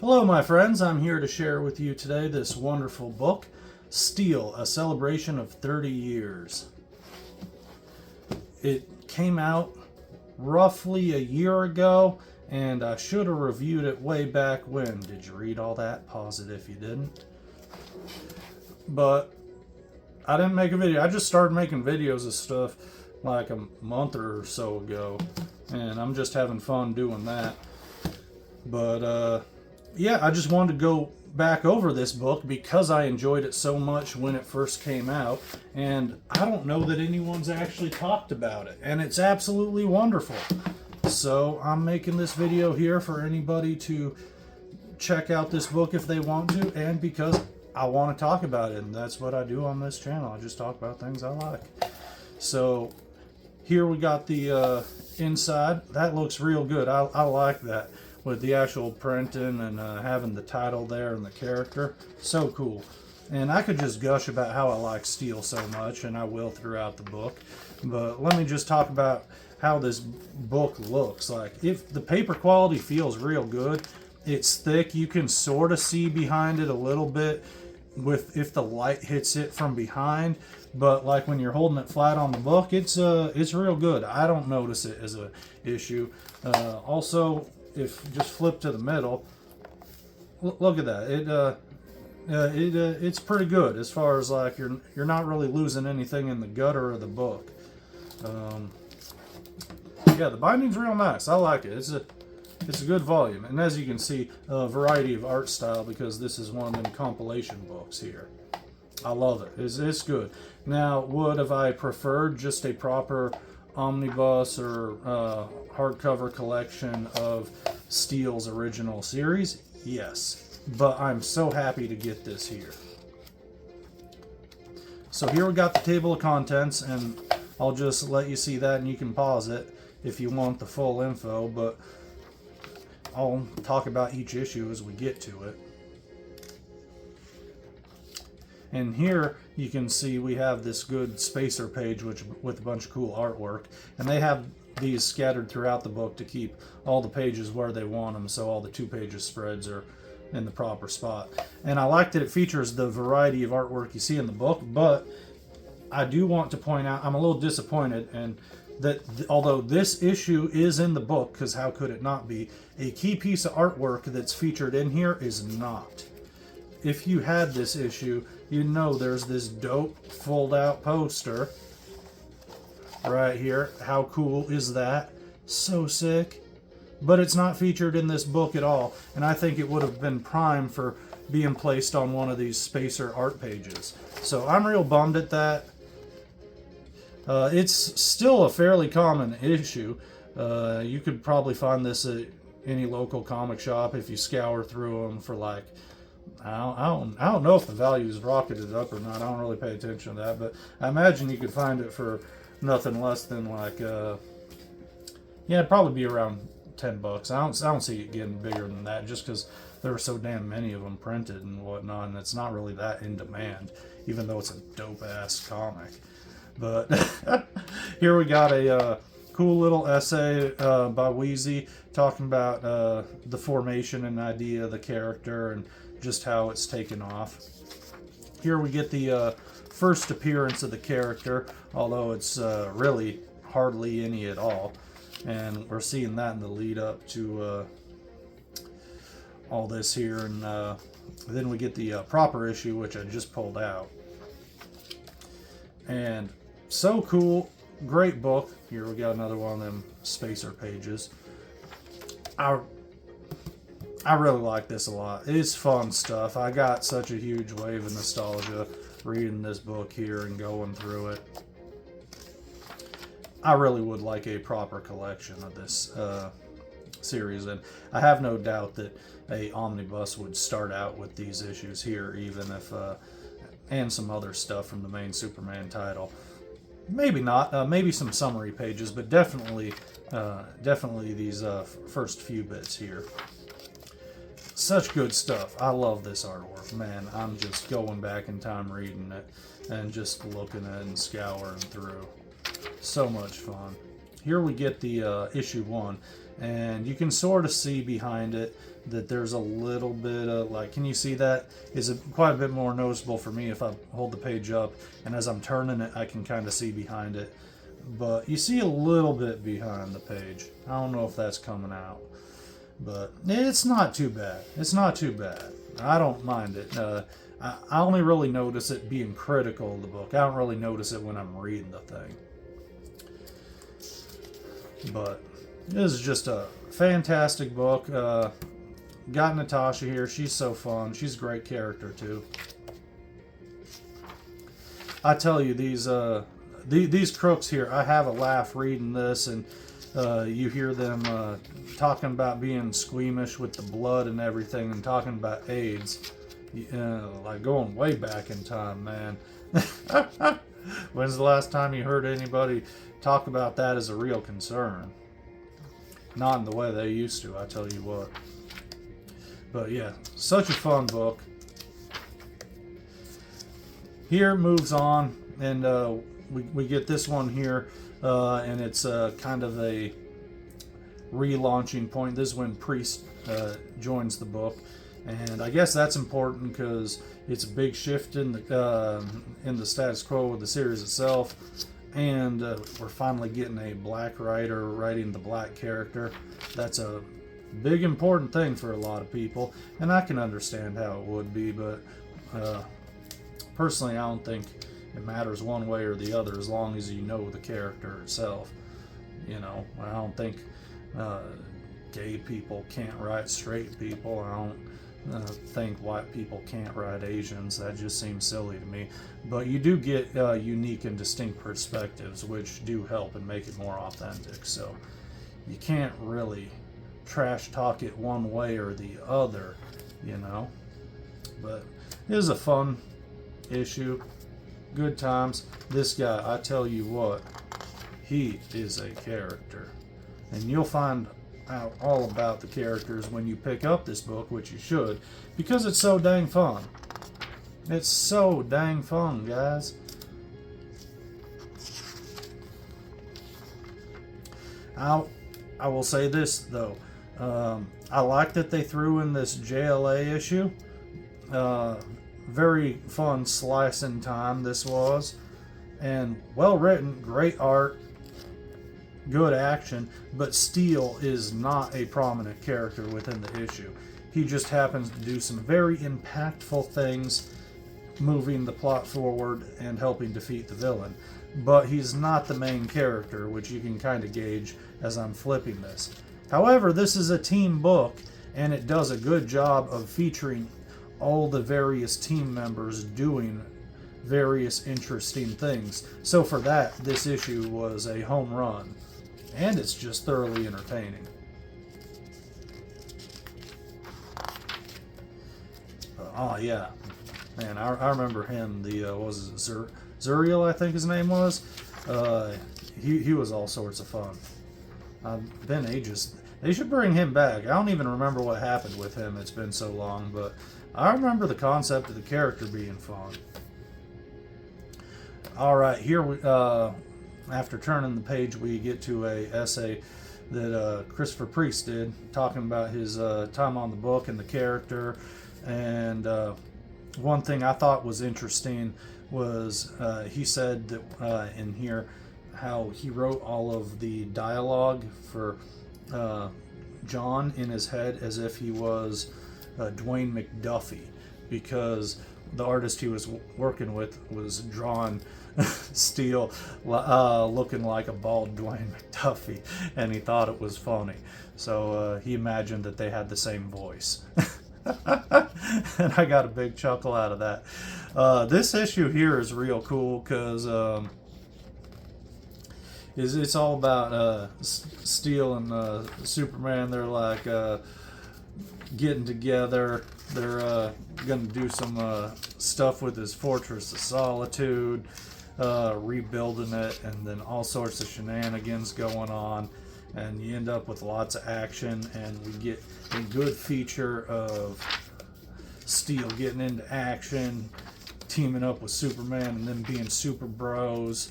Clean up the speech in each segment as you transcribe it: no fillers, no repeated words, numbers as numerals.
Hello, my friends. I'm here to share with you today this wonderful book, Steel, A Celebration of 30 Years. It came out roughly a year ago, and I should have reviewed it way back when. Did you read all that? Pause it if you didn't. But I didn't make a video. I just started making videos of stuff like a month or so ago, and I'm just having fun doing that. But yeah, I just wanted to go back over this book because I enjoyed it so much when it first came out, and I don't know that anyone's actually talked about it, and it's absolutely wonderful. So I'm making this video here for anybody to check out this book if they want to, and because I want to talk about it, and that's what I do on this channel. I just talk about things I like. So here we got the inside. That looks real good. I like that, with the actual printing and having the title there and the character. So cool. And I could just gush about how I like Steel so much, and I will throughout the book. But let me just talk about how this book looks. Like, if the paper quality feels real good, it's thick. You can sort of see behind it a little bit if the light hits it from behind. But like when you're holding it flat on the book, it's real good. I don't notice it as a issue. Also, if you just flip to the middle, look at that. It's pretty good as far as like you're not really losing anything in the gutter of the book. Yeah, the binding's real nice. I like it. It's a good volume, and as you can see, a variety of art style, because this is one of them compilation books here. I love it. It's good. Now, would have I preferred just a proper omnibus or hardcover collection of Steel's original series? Yes, but I'm so happy to get this here. So here we got the table of contents, and I'll just let you see that, and you can pause it if you want the full info, but I'll talk about each issue as we get to it. And here you can see we have this good spacer page with a bunch of cool artwork, and they have these scattered throughout the book to keep all the pages where they want them, so all the 2-page spreads are in the proper spot. And I like that it features the variety of artwork you see in the book, but I do want to point out I'm a little disappointed, and that although this issue is in the book, because how could it not be, a key piece of artwork that's featured in here is not. If you had this issue, you know there's this dope fold-out poster right here. How cool is that? So sick. But it's not featured in this book at all, and I think it would have been prime for being placed on one of these spacer art pages. So I'm real bummed at that. It's still a fairly common issue. You could probably find this at any local comic shop if you scour through them for like, I don't know if the value's rocketed up or not. I don't really pay attention to that, but I imagine you could find it for nothing less than like, yeah, it'd probably be around $10. I don't see it getting bigger than that, just because there are so damn many of them printed and whatnot, and it's not really that in demand, even though it's a dope ass comic. But here we got a cool little essay by Wheezy talking about the formation and idea of the character and just how it's taken off. Here we get the first appearance of the character, although it's really hardly any at all. And we're seeing that in the lead up to all this here. And then we get the proper issue, which I just pulled out. And so cool. Great book. Here we got another one of them spacer pages. I really like this a lot. It's fun stuff. I got such a huge wave of nostalgia reading this book here and going through it. I really would like a proper collection of this series, and I have no doubt that a omnibus would start out with these issues here, even if and some other stuff from the main Superman title. Maybe not, maybe some summary pages, but definitely these first few bits here. Such good stuff. I love this artwork, man. I'm just going back in time reading it and just looking at it and scouring through. So much fun. here we get the issue 1, and you can sort of see behind it that there's a little bit of, like, can you see that? Is quite a bit more noticeable for me if I hold the page up, and as I'm turning it, I can kind of see behind it. But you see a little bit behind the page. I don't know if that's coming out, but it's not too bad. It's not too bad. I don't mind it. I only really notice it being critical of the book. I don't really notice it when I'm reading the thing. But this is just a fantastic book. Got Natasha here. She's so fun. She's a great character too. I tell you, these crooks here, I have a laugh reading this, and you hear them talking about being squeamish with the blood and everything, and talking about AIDS, like going way back in time, man. When's the last time you heard anybody talk about that as a real concern? Not in the way they used to, I tell you what. But yeah, such a fun book. Here moves on, and we get this one here, and it's kind of a relaunching point. This is when Priest joins the book, and I guess that's important because it's a big shift in the status quo with the series itself, and we're finally getting a black writer writing the black character. That's a big important thing for a lot of people, and I can understand how it would be, but personally I don't think it matters one way or the other as long as you know the character itself. You know, I don't think gay people can't write straight people. I don't think white people can't write Asians. That just seems silly to me. But you do get unique and distinct perspectives, which do help and make it more authentic. So you can't really trash talk it one way or the other, you know. But it is a fun issue. Good times. This guy, I tell you what, he is a character. And you'll find out all about the characters when you pick up this book, which you should, because it's so dang fun. It's so dang fun, guys. I will say this, though. I like that they threw in this JLA issue. Very fun slice in time this was, and well written, great art, good action, but Steele is not a prominent character within the issue. He just happens to do some very impactful things, moving the plot forward and helping defeat the villain. But he's not the main character, which you can kind of gauge as I'm flipping this. However, this is a team book, and it does a good job of featuring all the various team members doing various interesting things. So for that, this issue was a home run, and it's just thoroughly entertaining. Oh yeah, man, I remember him. The what was it, Zuriel, I think his name was. He was all sorts of fun. Been ages. They should bring him back. I don't even remember what happened with him. It's been so long, but I remember the concept of the character being fun. All right, here we, after turning the page, we get to a essay that Christopher Priest did, talking about his time on the book and the character. And one thing I thought was interesting was he said that in here how he wrote all of the dialogue for John in his head as if he was Dwayne McDuffie, because the artist he was working with was drawing Steele looking like a bald Dwayne McDuffie, and he thought it was funny. So he imagined that they had the same voice. And I got a big chuckle out of that. This issue here is real cool because it's all about Steele and Superman. They're like getting together. They're going to do some stuff with his Fortress of Solitude, rebuilding it, and then all sorts of shenanigans going on. And you end up with lots of action, and we get a good feature of Steele getting into action, teaming up with Superman, and then being super bros.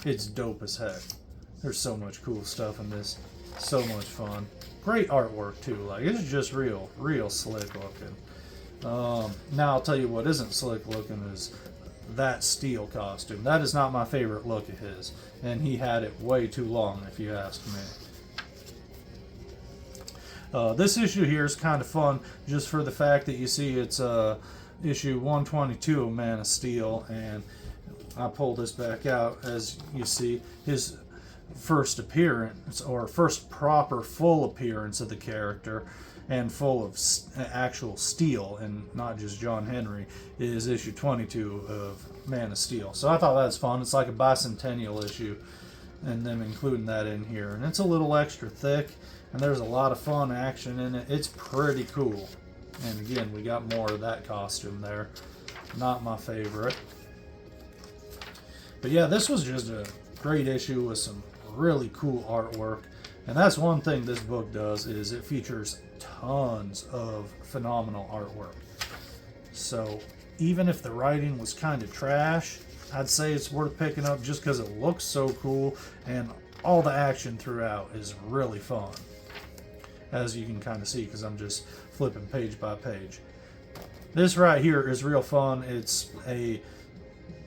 It's dope as heck. There's so much cool stuff in this. So much fun. Great artwork too. Like, it's just real slick looking. Now I'll tell you what isn't slick looking is that Steel costume. That is not my favorite look of his, and he had it way too long, if you ask me. This issue here is kind of fun just for the fact that you see it's issue 122 of Man of Steel, and I pull this back out as you see his first appearance, or first proper full appearance of the character, and full of actual steel and not just John Henry, is issue 22 of Man of Steel. So I thought that was fun. It's like a bicentennial issue, and them including that in here. And it's a little extra thick, and there's a lot of fun action in it. It's pretty cool. And again, we got more of that costume there. Not my favorite. But yeah, this was just a great issue with some really cool artwork. And that's one thing this book does, is it features tons of phenomenal artwork. So even if the writing was kind of trash, I'd say it's worth picking up just because it looks so cool, and all the action throughout is really fun, as you can kind of see because I'm just flipping page by page. This right here is real fun. It's a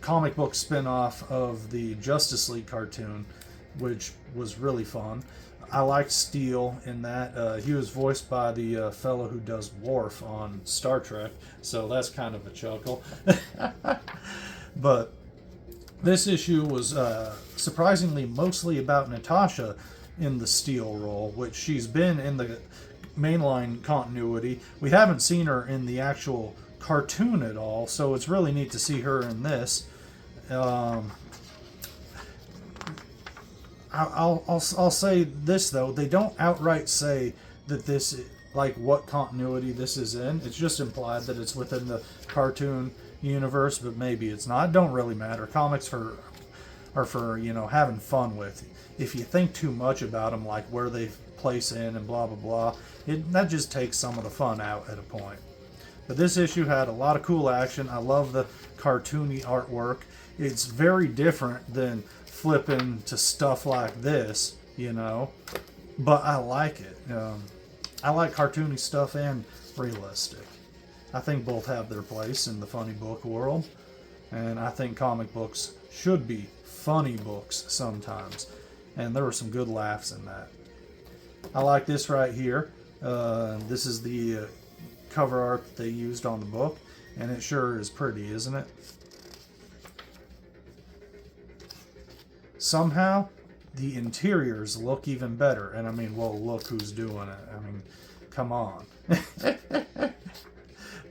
comic book spin-off of the Justice League cartoon, which was really fun. I liked Steel in that. He was voiced by the fellow who does Worf on Star Trek, so that's kind of a chuckle. But this issue was surprisingly mostly about Natasha in the Steel role, which she's been in the mainline continuity. We haven't seen her in the actual cartoon at all, so it's really neat to see her in this. I'll say this though, they don't outright say that this, like, what continuity this is in. It's just implied that it's within the cartoon universe, but maybe it's not. It don't really matter. Comics are for, you know, having fun with. If you think too much about them, like where they place in and blah blah blah, that just takes some of the fun out at a point. But this issue had a lot of cool action. I love the cartoony artwork. It's very different than flipping to stuff like this, you know, but I like it. I like cartoony stuff and realistic. I think both have their place in the funny book world, and I think comic books should be funny books sometimes, and there were some good laughs in that. I like this right here. This is the cover art that they used on the book, and it sure is pretty, isn't it? Somehow the interiors look even better, and I mean, well, look who's doing it. I mean, come on.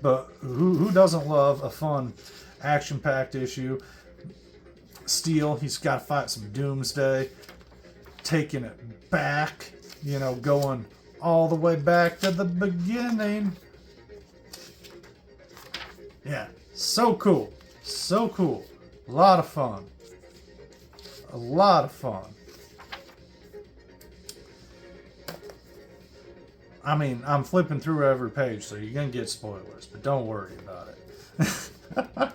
But who doesn't love a fun action-packed issue? Steel, he's got to fight some Doomsday, taking it back, you know, going all the way back to the beginning. Yeah, so cool. So cool. A lot of fun. A lot of fun. I mean, I'm flipping through every page, so you're going to get spoilers, but don't worry about it.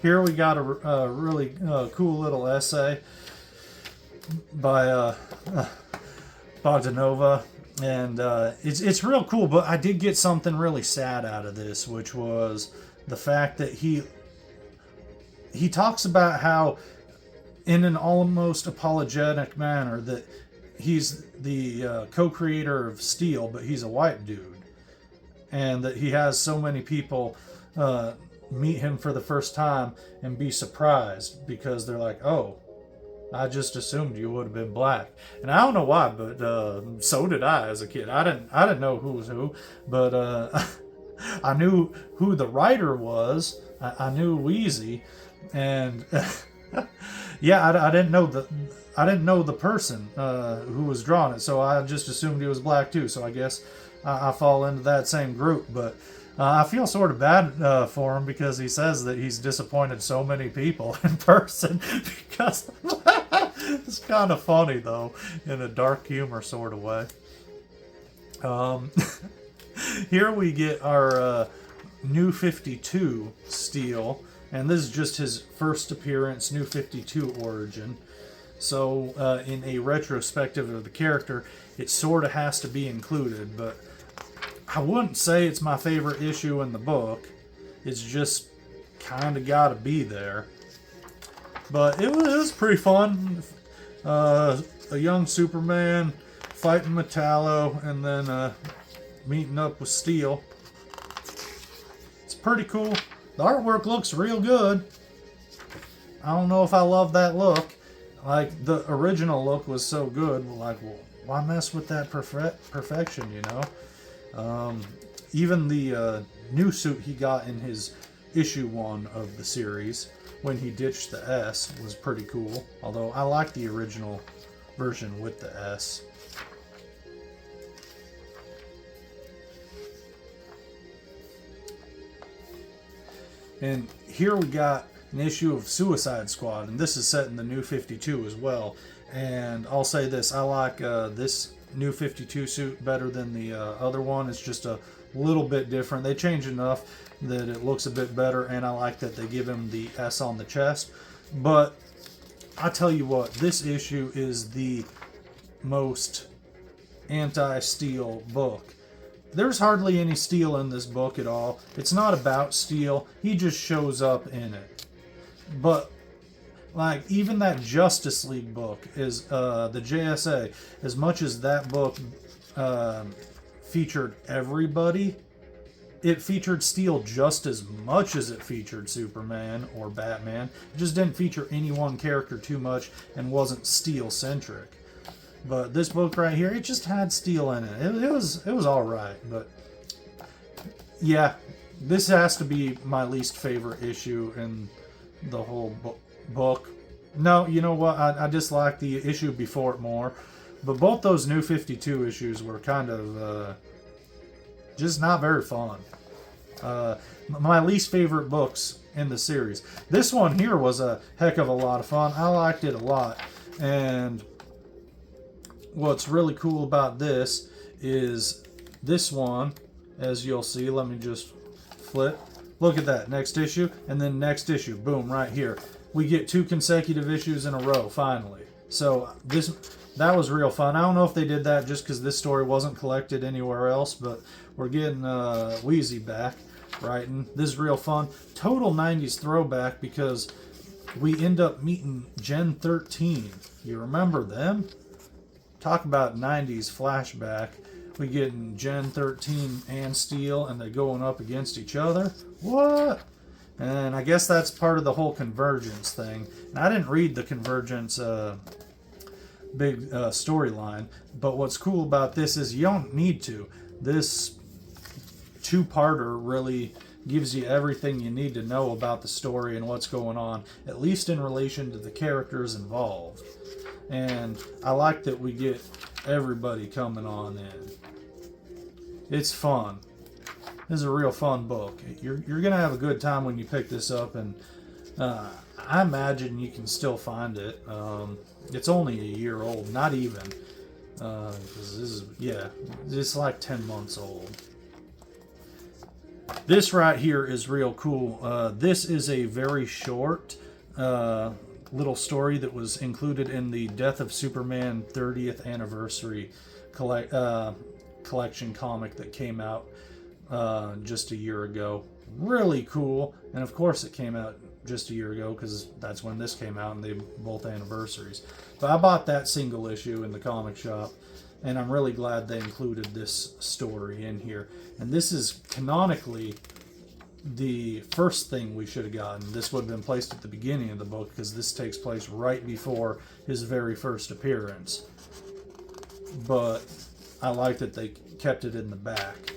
Here we got a really cool little essay by Bogdanova, and it's real cool, but I did get something really sad out of this, which was the fact that he talks about how, in an almost apologetic manner, that he's the co-creator of Steel, but he's a white dude, and that he has so many people meet him for the first time and be surprised because they're like, oh, I just assumed you would have been black. And I don't know why, but so did I as a kid. I didn't know who was who, but I knew who the writer was. I knew Wheezy, and yeah, I didn't know the person who was drawing it, so I just assumed he was black too. So I guess I fall into that same group. But I feel sort of bad for him because he says that he's disappointed so many people in person. Because it's kind of funny though, in a dark humor sort of way. Here we get our New 52 Steel. And this is just his first appearance, New 52 origin. So in a retrospective of the character, it sort of has to be included, but I wouldn't say it's my favorite issue in the book. It's just kind of got to be there. But it was pretty fun. A young Superman fighting Metallo and then meeting up with Steel. It's pretty cool. The artwork looks real good. I don't know if I love that look. Like, the original look was so good. Like, well, why mess with that perfection, you know? Even the new suit he got in his issue 1 of the series, when he ditched the S, was pretty cool. Although, I like the original version with the S. And here we got an issue of Suicide Squad, and this is set in the New 52 as well. And I'll say this, I like this New 52 suit better than the other one. It's just a little bit different. They changed enough that it looks a bit better, and I like that they give him the S on the chest. But I tell you what, this issue is the most anti-Steel book. There's hardly any Steel in this book at all. It's not about Steel. He just shows up in it. But, like, even that Justice League book is, the JSA, as much as that book featured everybody, it featured Steel just as much as it featured Superman or Batman. It just didn't feature any one character too much and wasn't Steel-centric. But this book right here, it just had Steel in it. It was all right, but yeah, this has to be my least favorite issue in the whole book. No, you know what? I dislike the issue before it more, but both those New 52 issues were kind of just not very fun. My least favorite books in the series. This one here was a heck of a lot of fun. I liked it a lot, and what's really cool about this is this one, as you'll see, let me just flip. Look at that, next issue, and then next issue, boom, right here. We get 2 consecutive issues in a row, finally. So that was real fun. I don't know if they did that just because this story wasn't collected anywhere else, but we're getting Wheezy back writing. This is real fun. Total 90s throwback because we end up meeting Gen 13. You remember them? Talk about 90s flashback. We get Gen 13 and Steel, and they're going up against each other. What? And I guess that's part of the whole Convergence thing. And I didn't read the Convergence big storyline, but what's cool about this is you don't need to. This 2-parter really gives you everything you need to know about the story and what's going on, at least in relation to the characters involved. And I like that we get everybody coming on in. It's fun. This is a real fun book. You're going to have a good time when you pick this up, and I imagine you can still find it. It's only a year old, not even. 'Cause this is, yeah, it's like 10 months old. This right here is real cool. This is a very short little story that was included in the Death of Superman 30th Anniversary collection comic that came out just a year ago. Really cool. And of course it came out just a year ago because that's when this came out, and they both anniversaries. But I bought that single issue in the comic shop, and I'm really glad they included this story in here. And this is canonically the first thing we should have gotten. This would have been placed at the beginning of the book because this takes place right before his very first appearance. But I like that they kept it in the back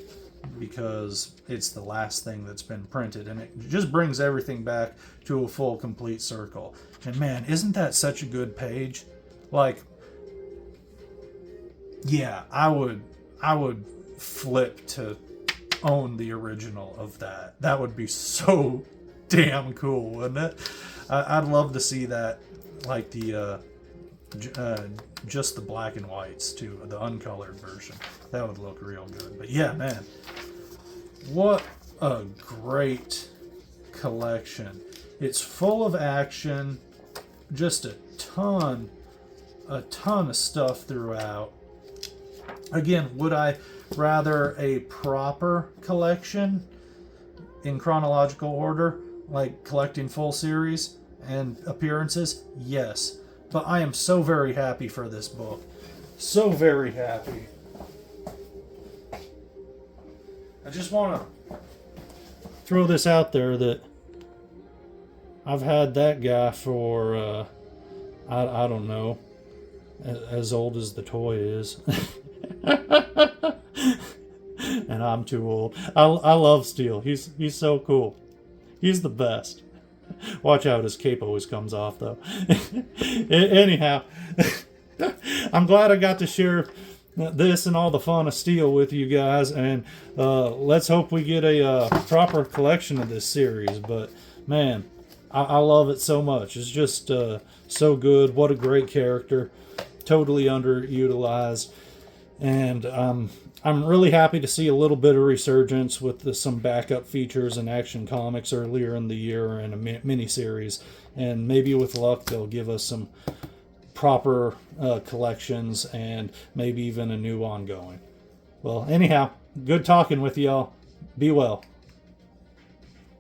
because it's the last thing that's been printed, and it just brings everything back to a full, complete circle. And man, isn't that such a good page? Like, yeah, I would flip to own the original of that. That would be so damn cool, wouldn't it? I'd love to see that, like the just the black and whites too, the uncolored version. That would look real good. But yeah, man, what a great collection. It's full of action, just a ton a ton of stuff throughout. Again, would I rather a proper collection in chronological order, like collecting full series and appearances? Yes. But I am so very happy for this book. So very happy. I just want to throw this out there that I've had that guy for, I don't know, as old as the toy is. And I'm too old. I love Steel. He's so cool. He's the best. Watch out, his cape always comes off, though. Anyhow, I'm glad I got to share this and all the fun of Steel with you guys, and let's hope we get a proper collection of this series. But man, I love it so much. It's just so good. What a great character. Totally underutilized. And I'm really happy to see a little bit of resurgence with some backup features and Action Comics earlier in the year and a mini-series. And maybe with luck, they'll give us some proper collections and maybe even a new ongoing. Well, anyhow, good talking with y'all. Be well.